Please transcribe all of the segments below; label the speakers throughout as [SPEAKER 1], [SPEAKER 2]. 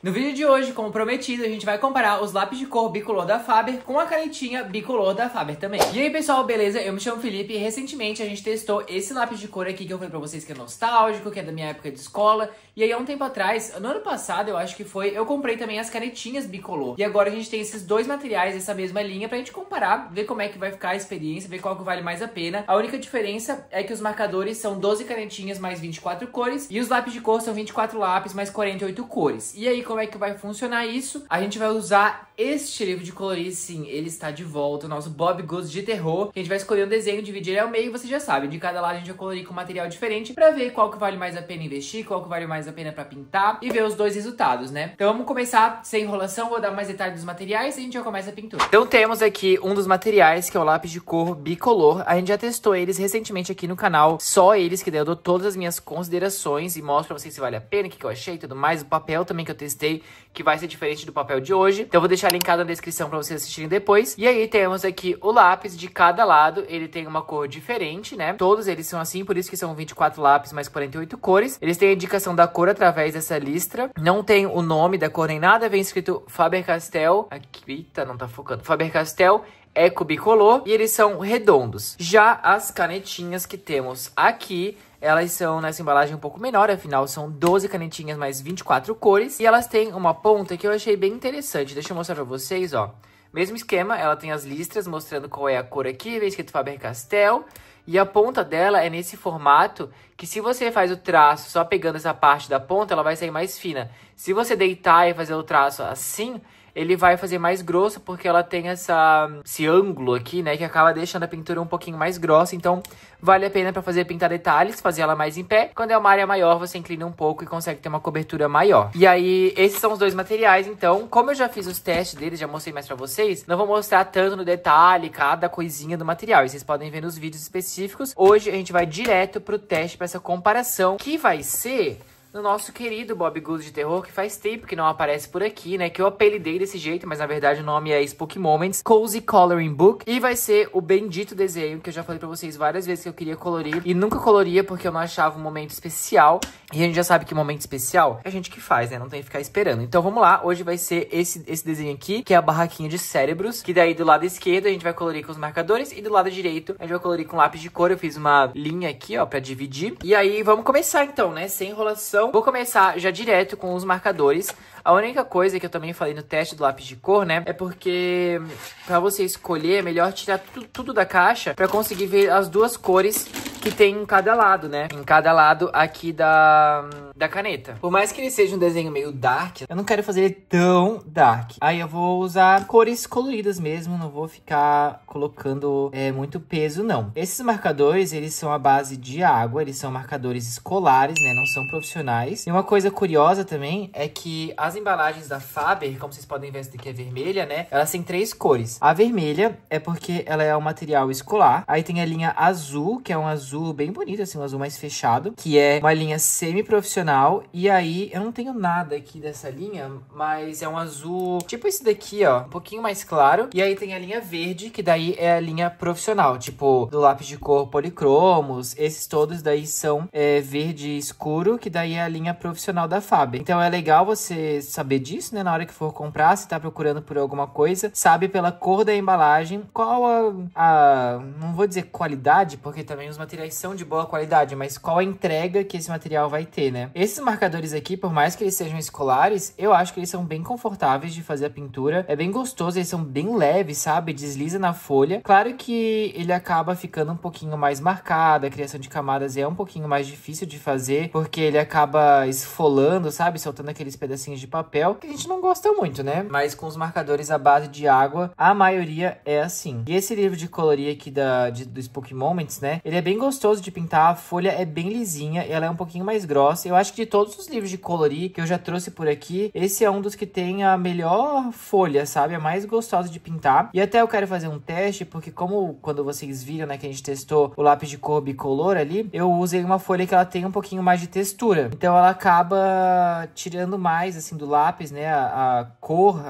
[SPEAKER 1] No vídeo de hoje, como prometido, a gente vai comparar os lápis de cor bicolor da Faber com a canetinha bicolor da Faber também. E aí, pessoal, beleza? Eu me chamo Felipe e recentemente a gente testou esse lápis de cor aqui que eu falei pra vocês que é nostálgico, que é da minha época de escola. E aí, há um tempo atrás, no ano passado, eu acho que foi, eu comprei também as canetinhas bicolor. E agora a gente tem esses dois materiais, essa mesma linha, pra gente comparar, ver como é que vai ficar a experiência, ver qual que vale mais a pena. A única diferença é que os marcadores são 12 canetinhas mais 24 cores e os lápis de cor são 24 lápis mais 48 cores. E aí, como é que vai funcionar isso? A gente vai usar este livro de colorir, sim, ele está de volta, o nosso Bob Goods de terror. A gente vai escolher um desenho, dividir ele ao meio, você já sabe, de cada lado a gente vai colorir com material diferente pra ver qual que vale mais a pena investir, qual que vale mais a pena pra pintar e ver os dois resultados, né? Então vamos começar sem enrolação, vou dar mais detalhes dos materiais e a gente já começa a pintura. Então temos aqui um dos materiais, que é o lápis de cor bicolor. A gente já testou eles recentemente aqui no canal, só eles, que daí eu dou todas as minhas considerações e mostro pra vocês se vale a pena, o que eu achei e tudo mais. O papel também que eu testei, que vai ser diferente do papel de hoje. Então eu vou deixar linkado na descrição pra vocês assistirem depois. E aí temos aqui o lápis de cada lado, ele tem uma cor diferente, né? Todos eles são assim, por isso que são 24 lápis mais 48 cores. Eles têm a indicação da cor através dessa listra. Não tem o nome da cor nem nada, vem escrito Faber-Castell. Aqui, eita, não tá focando. Faber-Castell Eco Bicolor, e eles são redondos. Já as canetinhas que temos aqui, elas são nessa embalagem um pouco menor, afinal são 12 canetinhas mais 24 cores. E elas têm uma ponta que eu achei bem interessante. Deixa eu mostrar pra vocês, ó. Mesmo esquema, ela tem as listras mostrando qual é a cor aqui, vem escrito Faber-Castell. E a ponta dela é nesse formato que, se você faz o traço só pegando essa parte da ponta, ela vai sair mais fina. Se você deitar e fazer o traço assim, ele vai fazer mais grosso, porque ela tem esse ângulo aqui, né, que acaba deixando a pintura um pouquinho mais grossa. Então, vale a pena para pintar detalhes, fazer ela mais em pé. Quando é uma área maior, você inclina um pouco e consegue ter uma cobertura maior. E aí, esses são os dois materiais. Então, como eu já fiz os testes deles, já mostrei mais pra vocês, não vou mostrar tanto no detalhe cada coisinha do material. E vocês podem ver nos vídeos específicos. Hoje, a gente vai direto pro teste, para essa comparação, que vai ser no nosso querido Bob Goods de terror, que faz tempo que não aparece por aqui, né? Que eu apelidei desse jeito, mas na verdade o nome é Spooky Moments Cozy Coloring Book. E vai ser o bendito desenho que eu já falei pra vocês várias vezes que eu queria colorir e nunca coloria porque eu não achava um momento especial. E a gente já sabe que momento especial é a gente que faz, né? Não tem que ficar esperando. Então vamos lá, hoje vai ser esse desenho aqui, que é a barraquinha de cérebros, que daí do lado esquerdo a gente vai colorir com os marcadores e do lado direito a gente vai colorir com lápis de cor. Eu fiz uma linha aqui, ó, pra dividir. E aí vamos começar então, né? Sem enrolação. Vou começar já direto com os marcadores. A única coisa que eu também falei no teste do lápis de cor, né, é porque pra você escolher é melhor tirar tudo da caixa pra conseguir ver as duas cores que tem em cada lado, né? Em cada lado aqui da caneta. Por mais que ele seja um desenho meio dark, eu não quero fazer ele tão dark. Aí eu vou usar cores coloridas mesmo, não vou ficar colocando muito peso, não. Esses marcadores, eles são à base de água, eles são marcadores escolares, né? Não são profissionais. E uma coisa curiosa também é que as embalagens da Faber, como vocês podem ver, essa daqui é vermelha, né? Elas têm 3 cores. A vermelha é porque ela é um material escolar. Aí tem a linha azul, que é um azul bem bonito, assim, um azul mais fechado, que é uma linha semi-profissional. E aí, eu não tenho nada aqui dessa linha, mas é um azul tipo esse daqui, ó, um pouquinho mais claro. E aí tem a linha verde, que daí é a linha profissional, tipo do lápis de cor policromos. Esses todos daí são verde escuro, que daí é a linha profissional da Faber. Então é legal você saber disso, né, na hora que for comprar, se tá procurando por alguma coisa, sabe pela cor da embalagem qual não vou dizer qualidade, porque também os materiais são de boa qualidade, mas qual a entrega que esse material vai ter, né? Esses marcadores aqui, por mais que eles sejam escolares, eu acho que eles são bem confortáveis de fazer a pintura. É bem gostoso, eles são bem leves, sabe? Desliza na folha. Claro que ele acaba ficando um pouquinho mais marcado, a criação de camadas é um pouquinho mais difícil de fazer, porque ele acaba esfolando, sabe? Soltando aqueles pedacinhos de papel, que a gente não gosta muito, né? Mas com os marcadores à base de água, a maioria é assim. E esse livro de colorir aqui do Spooky Moments, né? Ele é bem gostoso de pintar, a folha é bem lisinha, ela é um pouquinho mais grossa. Eu acho que de todos os livros de colorir que eu já trouxe por aqui, esse é um dos que tem a melhor folha, sabe? A mais gostosa de pintar. E até eu quero fazer um teste, porque como quando vocês viram, né, que a gente testou o lápis de cor bicolor ali, eu usei uma folha que ela tem um pouquinho mais de textura. Então ela acaba tirando mais, assim, do lápis, né, a cor,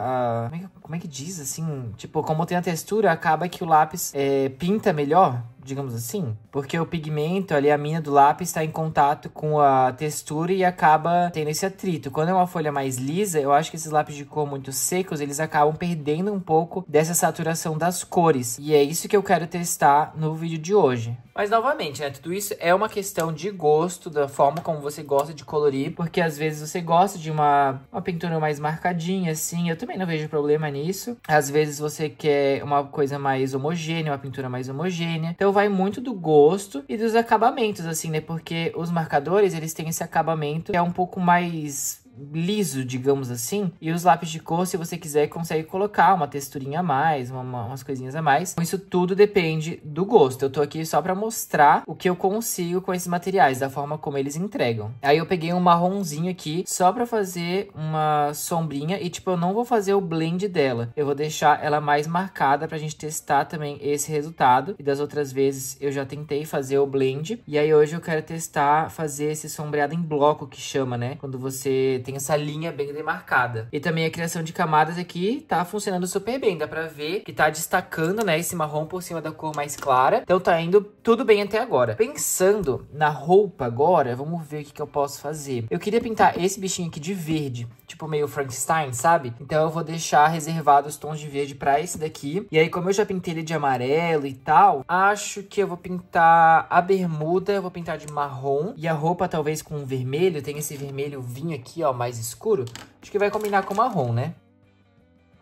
[SPEAKER 1] como é que diz, assim? Tipo, como tem a textura, acaba que o lápis pinta melhor. digamos assim. Porque o pigmento ali, a mina do lápis, está em contato com a textura e acaba tendo esse atrito. Quando é uma folha mais lisa, eu acho que esses lápis de cor muito secos, eles acabam perdendo um pouco dessa saturação das cores. E é isso que eu quero testar no vídeo de hoje. Mas, novamente, né, tudo isso é uma questão de gosto, da forma como você gosta de colorir, porque às vezes você gosta de uma pintura mais marcadinha, assim, eu também não vejo problema nisso. Às vezes você quer uma coisa mais homogênea, uma pintura mais homogênea. Então vai muito do gosto e dos acabamentos, assim, né, porque os marcadores, eles têm esse acabamento que é um pouco mais liso, digamos assim, e os lápis de cor, se você quiser, consegue colocar uma texturinha a mais, umas coisinhas a mais. Isso tudo depende do gosto. Eu tô aqui só pra mostrar o que eu consigo com esses materiais, da forma como eles entregam. Aí eu peguei um marronzinho aqui, só pra fazer uma sombrinha, e tipo, eu não vou fazer o blend dela, eu vou deixar ela mais marcada pra gente testar também esse resultado. E das outras vezes eu já tentei fazer o blend, e aí hoje eu quero testar fazer esse sombreado em bloco, que chama, né? Quando você tem essa linha bem demarcada. E também a criação de camadas aqui tá funcionando super bem. Dá pra ver que tá destacando, né, esse marrom por cima da cor mais clara. Então tá indo tudo bem até agora. Pensando na roupa agora, vamos ver o que eu posso fazer. Eu queria pintar esse bichinho aqui de verde, tipo meio Frankenstein, sabe? Então eu vou deixar reservado os tons de verde pra esse daqui. E aí, como eu já pintei ele de amarelo e tal, acho que eu vou pintar a bermuda, eu vou pintar de marrom. E a roupa talvez com vermelho, tem esse vermelho vinho aqui, ó, mais escuro. Acho que vai combinar com marrom, né?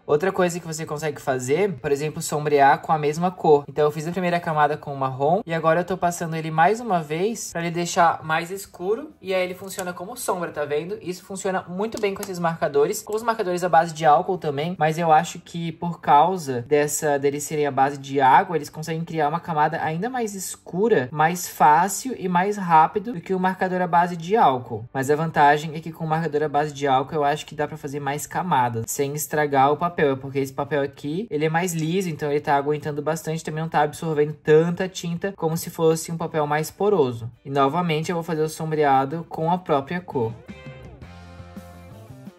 [SPEAKER 1] Outra coisa que você consegue fazer, por exemplo, sombrear com a mesma cor. Então eu fiz a primeira camada com o marrom e agora eu tô passando ele mais uma vez pra ele deixar mais escuro e aí ele funciona como sombra, tá vendo? Isso funciona muito bem com esses marcadores, com os marcadores à base de álcool também, mas eu acho que por causa deles serem à base de água, eles conseguem criar uma camada ainda mais escura, mais fácil e mais rápido do que o marcador à base de álcool. Mas a vantagem é que com o marcador à base de álcool eu acho que dá pra fazer mais camadas, sem estragar o papel, porque esse papel aqui, ele é mais liso, então ele tá aguentando bastante, também não tá absorvendo tanta tinta como se fosse um papel mais poroso. E novamente eu vou fazer o sombreado com a própria cor.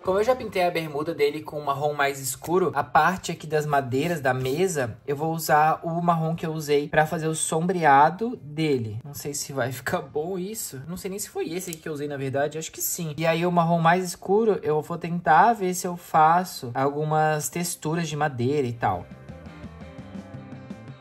[SPEAKER 1] Como eu já pintei a bermuda dele com um marrom mais escuro, a parte aqui das madeiras da mesa, eu vou usar o marrom que eu usei pra fazer o sombreado dele. Não sei se vai ficar bom isso. Não sei nem se foi esse aqui que eu usei, na verdade. Acho que sim. E aí o marrom mais escuro, eu vou tentar ver se eu faço algumas texturas de madeira e tal.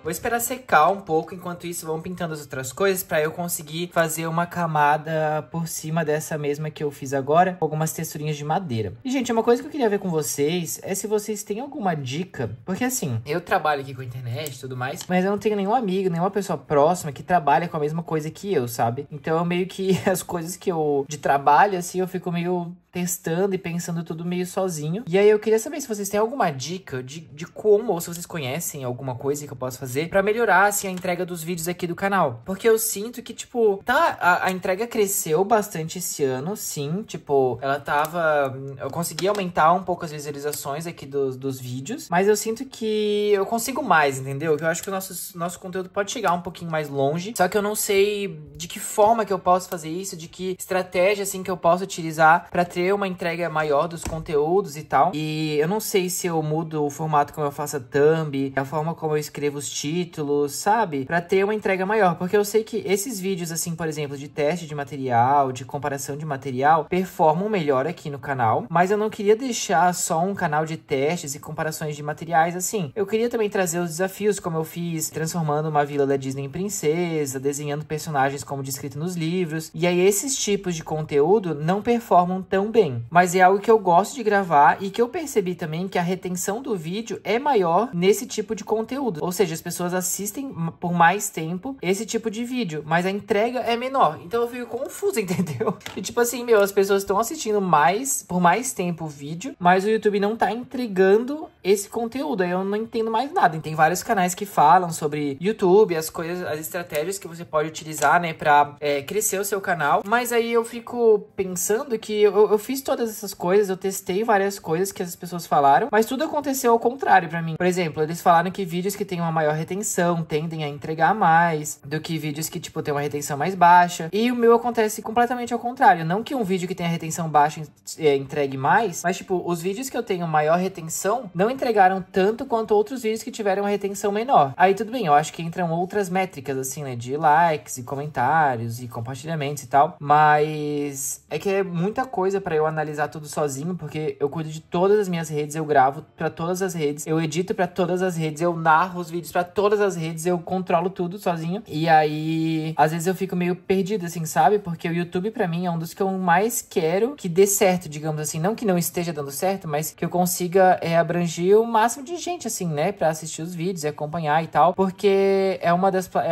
[SPEAKER 1] Vou esperar secar um pouco, enquanto isso vamos pintando as outras coisas pra eu conseguir fazer uma camada por cima dessa mesma que eu fiz agora, com algumas texturinhas de madeira. E, gente, uma coisa que eu queria ver com vocês é se vocês têm alguma dica, porque assim, eu trabalho aqui com a internet e tudo mais, mas eu não tenho nenhum amigo, nenhuma pessoa próxima que trabalha com a mesma coisa que eu, sabe? Então, eu meio que as coisas que eu, de trabalho, assim, eu fico meio testando e pensando tudo meio sozinho. E aí eu queria saber se vocês têm alguma dica de como, ou se vocês conhecem alguma coisa que eu posso fazer pra melhorar, assim, a entrega dos vídeos aqui do canal. Porque eu sinto que, tipo, a entrega cresceu bastante esse ano, sim. Tipo, ela tava... Eu consegui aumentar um pouco as visualizações aqui dos vídeos, mas eu sinto que eu consigo mais, entendeu? Que eu acho que o nosso conteúdo pode chegar um pouquinho mais longe, só que eu não sei de que forma que eu posso fazer isso, de que estratégia, assim, que eu posso utilizar pra ter uma entrega maior dos conteúdos e tal. E eu não sei se eu mudo o formato como eu faço a thumb, a forma como eu escrevo os títulos, sabe? Pra ter uma entrega maior. Porque eu sei que esses vídeos, assim, por exemplo, de teste de material, de comparação de material, performam melhor aqui no canal. Mas eu não queria deixar só um canal de testes e comparações de materiais, assim. Eu queria também trazer os desafios, como eu fiz, transformando uma vila da Disney em princesa, desenhando personagens como descrito nos livros. E aí esses tipos de conteúdo não performam tão bem, mas é algo que eu gosto de gravar e que eu percebi também que a retenção do vídeo é maior nesse tipo de conteúdo, ou seja, as pessoas assistem por mais tempo esse tipo de vídeo, mas a entrega é menor, então eu fico confusa, entendeu? E tipo assim, as pessoas estão assistindo por mais tempo o vídeo, mas o YouTube não tá entregando esse conteúdo, aí eu não entendo mais nada. E tem vários canais que falam sobre YouTube, as coisas, as estratégias que você pode utilizar, né, pra crescer o seu canal, mas aí eu fico pensando que eu fiz todas essas coisas, eu testei várias coisas que as pessoas falaram, mas tudo aconteceu ao contrário pra mim. Por exemplo, eles falaram que vídeos que têm uma maior retenção, tendem a entregar mais do que vídeos que, tipo, tem uma retenção mais baixa. E o meu acontece completamente ao contrário. Não que um vídeo que tenha retenção baixa entregue mais, mas, tipo, os vídeos que eu tenho maior retenção não entregaram tanto quanto outros vídeos que tiveram uma retenção menor. Aí tudo bem, eu acho que entram outras métricas, assim, né, de likes e comentários e compartilhamentos e tal, mas é que é muita coisa pra eu analisar tudo sozinho, porque eu cuido de todas as minhas redes, eu gravo pra todas as redes, eu edito pra todas as redes, eu narro os vídeos pra todas as redes, eu controlo tudo sozinho, e aí às vezes eu fico meio perdido, assim, sabe? Porque o YouTube pra mim é um dos que eu mais quero que dê certo, digamos assim, não que não esteja dando certo, mas que eu consiga abranger o máximo de gente, assim, né, pra assistir os vídeos e acompanhar e tal, porque é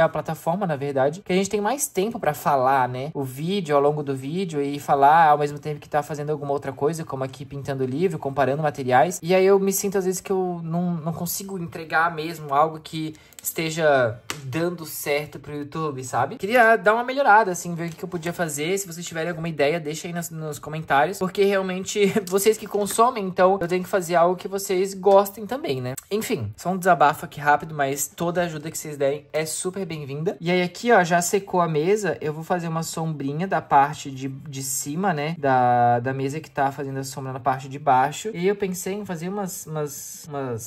[SPEAKER 1] a plataforma, na verdade, que a gente tem mais tempo pra falar, né, o vídeo, ao longo do vídeo, e falar ao mesmo tempo que tá fazendo alguma outra coisa, como aqui pintando livro, comparando materiais, e aí eu me sinto às vezes que eu não consigo entregar mesmo algo que esteja dando certo pro YouTube, sabe? Queria dar uma melhorada, assim, ver o que eu podia fazer. Se vocês tiverem alguma ideia, deixa aí nos comentários, porque realmente vocês que consomem, então eu tenho que fazer algo que vocês gostem também, né? Enfim, só um desabafo aqui rápido, mas toda ajuda que vocês derem é super bem-vinda. E aí aqui, ó, já secou a mesa, eu vou fazer uma sombrinha da parte de cima, né, da mesa que tá fazendo a sombra na parte de baixo. E aí eu pensei em fazer umas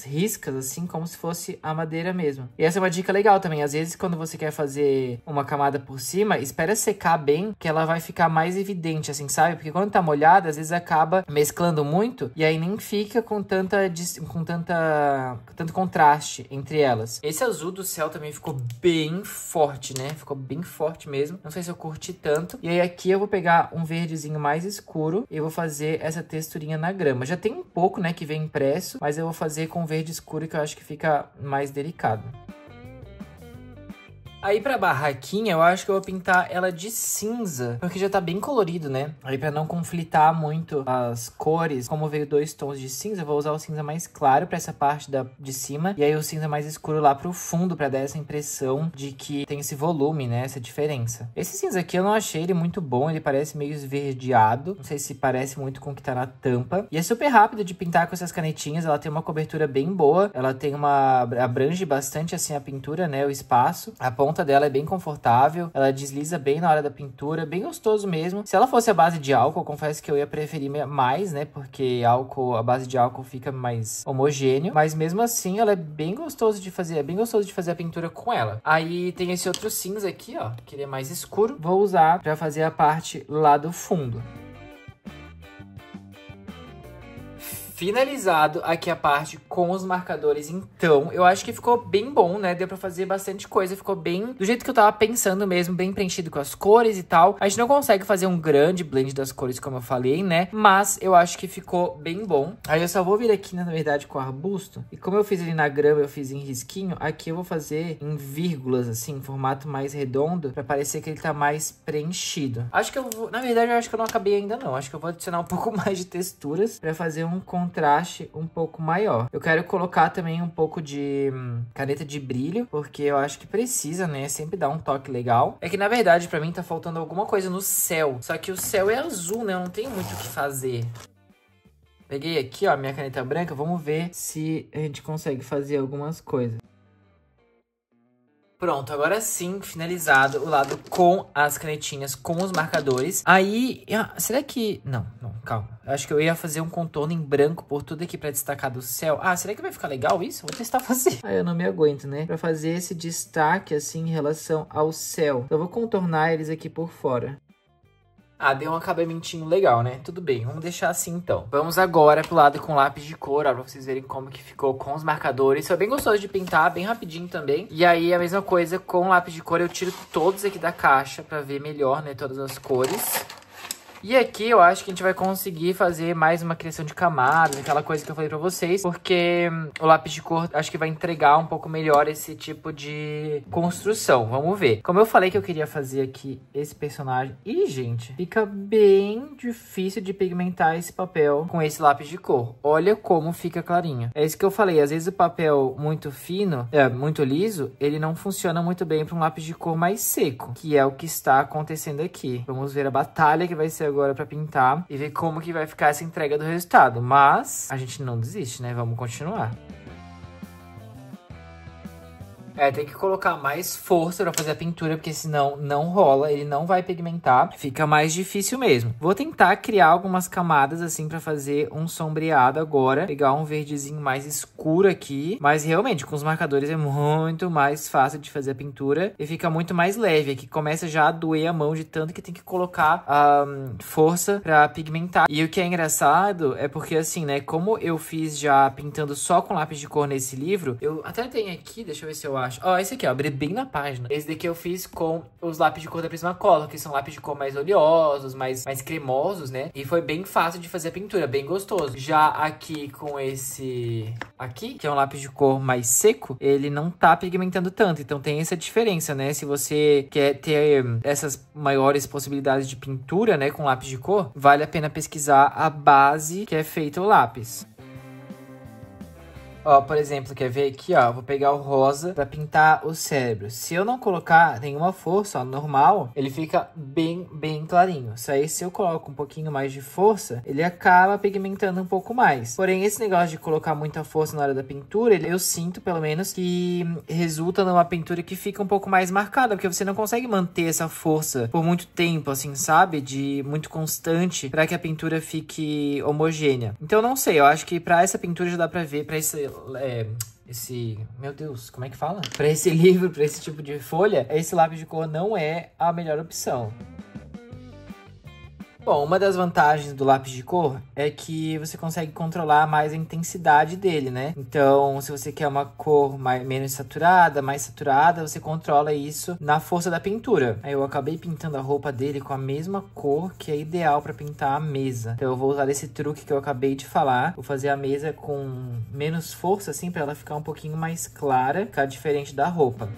[SPEAKER 1] riscas, assim, como se fosse a madeira mesmo. E essa é uma dica legal também. Às vezes, quando você quer fazer uma camada por cima, espera secar bem, que ela vai ficar mais evidente, assim, sabe? Porque quando tá molhada, às vezes acaba mesclando muito, e aí nem fica com tanto contraste entre elas. Esse azul do céu também ficou bem forte, né? Ficou bem forte mesmo. Não sei se eu curti tanto. E aí aqui eu vou pegar um verdezinho mais escuro e vou fazer essa texturinha na grama. Já tem um pouco, né, que vem impresso, mas eu vou fazer com verde escuro, que eu acho que fica mais delicado. Aí pra barraquinha, eu acho que eu vou pintar ela de cinza, porque já tá bem colorido, né? Aí pra não conflitar muito as cores, como veio 2 tons de cinza, eu vou usar o cinza mais claro pra essa parte de cima, e aí o cinza mais escuro lá pro fundo, pra dar essa impressão de que tem esse volume, né? Essa diferença. Esse cinza aqui eu não achei ele muito bom, ele parece meio esverdeado, não sei se parece muito com o que tá na tampa. E é super rápido de pintar com essas canetinhas, ela tem uma cobertura bem boa, ela tem abrange bastante assim a pintura, né? O espaço, a ponta dela é bem confortável, ela desliza bem na hora da pintura, bem gostoso mesmo. Se ela fosse a base de álcool, eu confesso que eu ia preferir mais, né, porque a base de álcool fica mais homogêneo, mas mesmo assim ela é bem gostoso de fazer, a pintura com ela. Aí tem esse outro cinza aqui, ó, que ele é mais escuro, vou usar pra fazer a parte lá do fundo. Finalizado aqui a parte com os marcadores, então, eu acho que ficou bem bom, né? Deu pra fazer bastante coisa, ficou bem do jeito que eu tava pensando mesmo, bem preenchido com as cores e tal. A gente não consegue fazer um grande blend das cores, como eu falei, né? Mas eu acho que ficou bem bom. Aí eu só vou vir aqui, na verdade, com o arbusto. E como eu fiz ali na grama, eu fiz em risquinho, aqui eu vou fazer em vírgulas, assim, em formato mais redondo, pra parecer que ele tá mais preenchido. Acho que eu vou... Na verdade, eu acho que eu não acabei ainda, não. Acho que eu vou adicionar um pouco mais de texturas pra fazer um contraste um pouco maior. Eu quero colocar também um pouco de caneta de brilho, porque eu acho que precisa, né? Sempre dá um toque legal. É que, na verdade, pra mim tá faltando alguma coisa no céu. Só que o céu é azul, né? Eu não tenho muito o que fazer. Peguei aqui, ó, minha caneta branca. Vamos ver se a gente consegue fazer algumas coisas. Pronto, agora sim, finalizado o lado com as canetinhas, com os marcadores. Aí, será que... Não, calma. Eu acho que eu ia fazer um contorno em branco por tudo aqui pra destacar do céu. Ah, será que vai ficar legal isso? Vou testar fazer. Ah, eu não me aguento, né? Pra fazer esse destaque, assim, em relação ao céu. Então, eu vou contornar eles aqui por fora. Ah, deu um acabamentinho legal, né? Tudo bem, vamos deixar assim então. Vamos agora pro lado com lápis de cor, ó, pra vocês verem como que ficou com os marcadores. Foi bem gostoso de pintar, bem rapidinho também. E aí, a mesma coisa com lápis de cor, eu tiro todos aqui da caixa pra ver melhor, né, todas as cores. E aqui eu acho que a gente vai conseguir fazer mais uma criação de camadas, aquela coisa que eu falei pra vocês, porque o lápis de cor acho que vai entregar um pouco melhor esse tipo de construção. Vamos ver. Como eu falei que eu queria fazer aqui esse personagem... Ih, gente, fica bem difícil de pigmentar esse papel com esse lápis de cor. Olha como fica clarinho. É isso que eu falei, às vezes o papel muito fino, muito liso, ele não funciona muito bem para um lápis de cor mais seco, que é o que está acontecendo aqui. Vamos ver a batalha que vai ser agora pra pintar e ver como que vai ficar essa entrega do resultado. Mas a gente não desiste, né? Vamos continuar. Tem que colocar mais força pra fazer a pintura, porque senão não rola, ele não vai pigmentar. Fica mais difícil mesmo. Vou tentar criar algumas camadas assim pra fazer um sombreado agora. Pegar um verdezinho mais escuro aqui. Mas realmente, com os marcadores é muito mais fácil de fazer a pintura. E fica muito mais leve. Aqui começa já a doer a mão de tanto que tem que colocar força pra pigmentar. E o que é engraçado é porque assim, né, como eu fiz já pintando só com lápis de cor nesse livro, eu até tenho aqui, deixa eu ver se eu acho. Ó, esse aqui, ó, abri bem na página. Esse daqui eu fiz com os lápis de cor da Prismacolor, que são lápis de cor mais oleosos, mais cremosos, né? E foi bem fácil de fazer a pintura, bem gostoso. Já aqui com esse aqui, que é um lápis de cor mais seco, ele não tá pigmentando tanto. Então tem essa diferença, né? Se você quer ter essas maiores possibilidades de pintura, né, com lápis de cor, vale a pena pesquisar a base que é feita o lápis. Ó, por exemplo, quer ver aqui, ó, vou pegar o rosa pra pintar o cérebro. Se eu não colocar nenhuma força, ó, normal, ele fica bem clarinho. Isso aí, se eu coloco um pouquinho mais de força, ele acaba pigmentando um pouco mais. Porém, esse negócio de colocar muita força na hora da pintura, eu sinto, pelo menos, que resulta numa pintura que fica um pouco mais marcada, porque você não consegue manter essa força por muito tempo, assim, sabe? De muito constante, pra que a pintura fique homogênea. Então, não sei, eu acho que pra essa pintura já dá pra ver, pra meu Deus, como é que fala? Pra esse livro, pra esse tipo de folha, esse lápis de cor não é a melhor opção. Bom, uma das vantagens do lápis de cor é que você consegue controlar mais a intensidade dele, né? Então, se você quer uma cor menos saturada, mais saturada, você controla isso na força da pintura. Aí eu acabei pintando a roupa dele com a mesma cor que é ideal para pintar a mesa. Então eu vou usar esse truque que eu acabei de falar. Vou fazer a mesa com menos força, assim, para ela ficar um pouquinho mais clara, ficar diferente da roupa.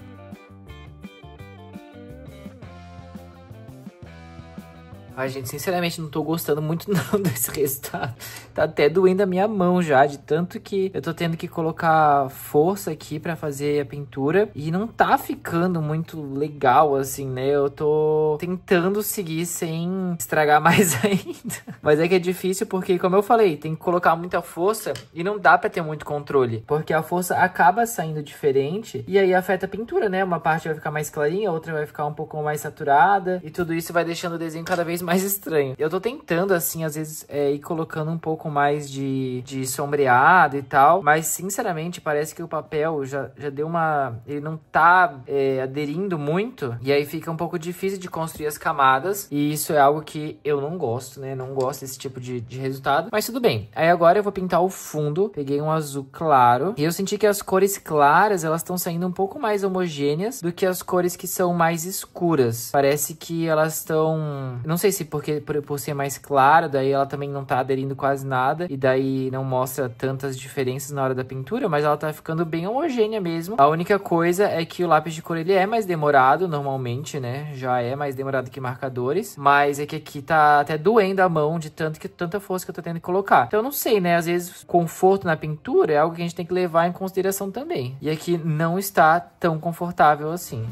[SPEAKER 1] Ai, gente, sinceramente, não tô gostando muito não desse resultado. Tá até doendo a minha mão já, de tanto que eu tô tendo que colocar força aqui pra fazer a pintura. E não tá ficando muito legal, assim, né? Eu tô tentando seguir sem estragar mais ainda. Mas é que é difícil porque, como eu falei, tem que colocar muita força e não dá pra ter muito controle. Porque a força acaba saindo diferente e aí afeta a pintura, né? Uma parte vai ficar mais clarinha, a outra vai ficar um pouco mais saturada. E tudo isso vai deixando o desenho cada vez mais estranho. Eu tô tentando, assim, às vezes, ir colocando um pouco mais de sombreado e tal, mas, sinceramente, parece que o papel já deu uma... Ele não tá aderindo muito, e aí fica um pouco difícil de construir as camadas, e isso é algo que eu não gosto, né? Não gosto desse tipo de resultado, mas tudo bem. Aí agora eu vou pintar o fundo, peguei um azul claro, e eu senti que as cores claras, elas estão saindo um pouco mais homogêneas do que as cores que são mais escuras. Parece que elas estão... Não sei se porque por ser mais clara, daí ela também não tá aderindo quase nada, e daí não mostra tantas diferenças na hora da pintura, mas ela tá ficando bem homogênea mesmo. A única coisa é que o lápis de cor, ele é mais demorado, normalmente, né? Já é mais demorado que marcadores, mas é que aqui tá até doendo a mão de tanta força que eu tô tendo que colocar. Então, eu não sei, né? Às vezes, conforto na pintura é algo que a gente tem que levar em consideração também. E aqui não está tão confortável assim.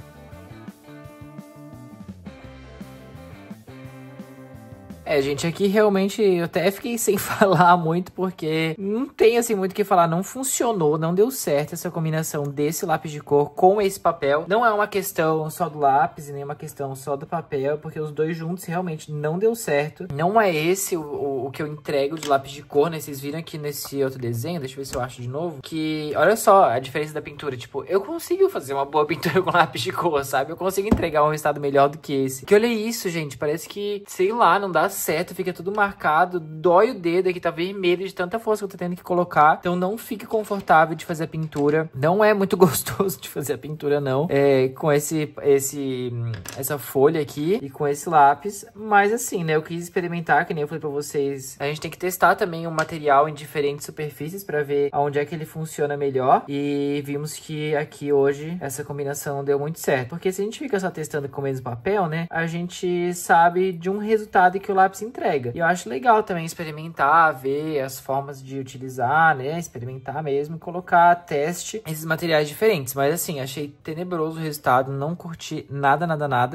[SPEAKER 1] Gente, aqui realmente eu até fiquei sem falar muito, porque não tem assim muito o que falar, não funcionou, não deu certo essa combinação desse lápis de cor com esse papel. Não é uma questão só do lápis e nem uma questão só do papel, porque os dois juntos realmente não deu certo. Não é esse o que eu entrego de lápis de cor, né? Vocês viram aqui nesse outro desenho, deixa eu ver se eu acho de novo, que olha só a diferença da pintura, tipo, eu consigo fazer uma boa pintura com lápis de cor, sabe? Eu consigo entregar um resultado melhor do que esse. Que olha isso, gente, parece que, sei lá, não dá certo, fica tudo marcado, dói o dedo aqui, tá vermelho de tanta força que eu tô tendo que colocar, então não fique confortável de fazer a pintura, não é muito gostoso de fazer a pintura não, com essa folha aqui e com esse lápis, mas assim, né, eu quis experimentar, que nem eu falei pra vocês, a gente tem que testar também o material em diferentes superfícies pra ver aonde é que ele funciona melhor, e vimos que aqui hoje essa combinação não deu muito certo, porque se a gente fica só testando com o mesmo papel, né, a gente sabe de um resultado que o lápis entrega. E eu acho legal também experimentar, ver as formas de utilizar, né? Experimentar mesmo, colocar a teste esses materiais diferentes. Mas assim, achei tenebroso o resultado, não curti nada.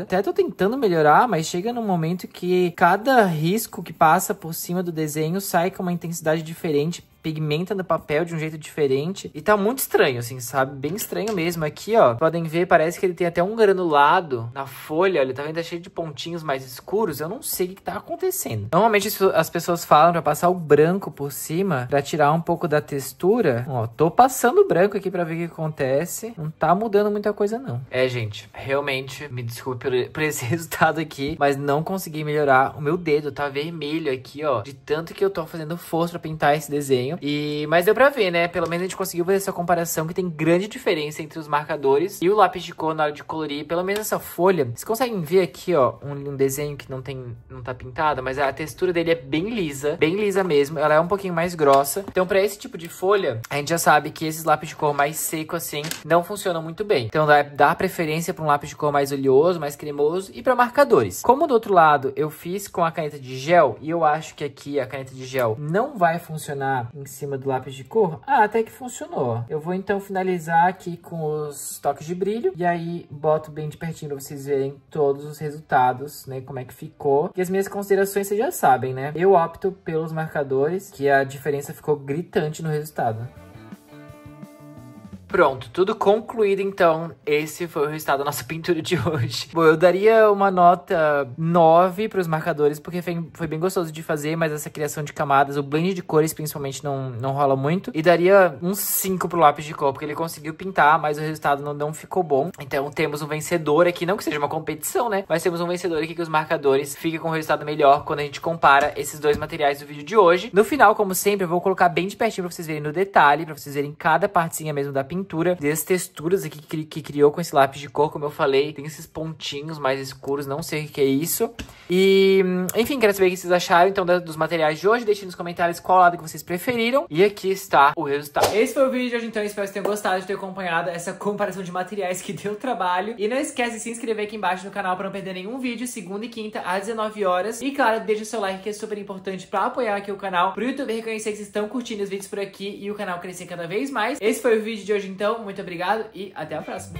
[SPEAKER 1] Até tô tentando melhorar, mas chega num momento que cada risco que passa por cima do desenho sai com uma intensidade diferente.
[SPEAKER 2] pigmenta no papel de um jeito diferente. E tá muito estranho, assim, sabe? Bem estranho mesmo. Aqui, ó, podem ver, parece que ele tem até um granulado na folha. Olha, tá vendo? Tá cheio de pontinhos mais escuros. Eu não sei o que tá acontecendo. Normalmente as pessoas falam pra passar o branco por cima, pra tirar um pouco da textura. Ó, tô passando o branco aqui pra ver o que acontece. Não tá mudando muita coisa, não. Gente, realmente, me desculpe por esse resultado aqui, mas não consegui melhorar. O meu dedo tá vermelho aqui, ó, de tanto que eu tô fazendo força pra pintar esse desenho. Mas deu pra ver, né? Pelo menos a gente conseguiu fazer essa comparação, que tem grande diferença entre os marcadores e o lápis de cor na hora de colorir. Pelo menos essa folha, vocês conseguem ver aqui, ó, um desenho que não tá pintado, mas a textura dele é bem lisa mesmo. Ela é um pouquinho mais grossa. Então, pra esse tipo de folha, a gente já sabe que esses lápis de cor mais seco, assim, não funcionam muito bem. Então, dá preferência pra um lápis de cor mais oleoso, mais cremoso e pra marcadores. Como do outro lado, eu fiz com a caneta de gel, e eu acho que aqui a caneta de gel não vai funcionar em cima do lápis de cor, até que funcionou. Eu vou, então, finalizar aqui com os toques de brilho, e aí boto bem de pertinho pra vocês verem todos os resultados, né, como é que ficou. E as minhas considerações vocês já sabem, né? Eu opto pelos marcadores, que a diferença ficou gritante no resultado. Pronto, tudo concluído, então. Esse foi o resultado da nossa pintura de hoje. Bom, eu daria uma nota 9 para os marcadores, porque foi bem gostoso de fazer, mas essa criação de camadas, o blend de cores principalmente não rola muito. E daria um 5 pro lápis de cor, porque ele conseguiu pintar, mas o resultado não ficou bom. Então temos um vencedor aqui, não que seja uma competição, né? Mas temos um vencedor aqui que os marcadores ficam com um resultado melhor quando a gente compara esses dois materiais do vídeo de hoje. No final, como sempre, eu vou colocar bem de pertinho pra vocês verem no detalhe, pra vocês verem cada partezinha mesmo da pintura, das texturas aqui que criou com esse lápis de cor, como eu falei, tem esses pontinhos mais escuros, não sei o que é isso. E, enfim, quero saber o que vocês acharam, então, dos materiais de hoje. Deixem nos comentários qual lado que vocês preferiram. E aqui está o resultado.
[SPEAKER 1] Esse foi o vídeo de hoje, então, espero que vocês tenham gostado de ter acompanhado essa comparação de materiais que deu trabalho. E não esquece de se inscrever aqui embaixo no canal para não perder nenhum vídeo, segunda e quinta, às 19 horas. E, claro, deixa o seu like, que é super importante para apoiar aqui o canal, pro YouTube reconhecer que vocês estão curtindo os vídeos por aqui e o canal crescer cada vez mais. Esse foi o vídeo de hoje, então. Muito obrigado e até a próxima.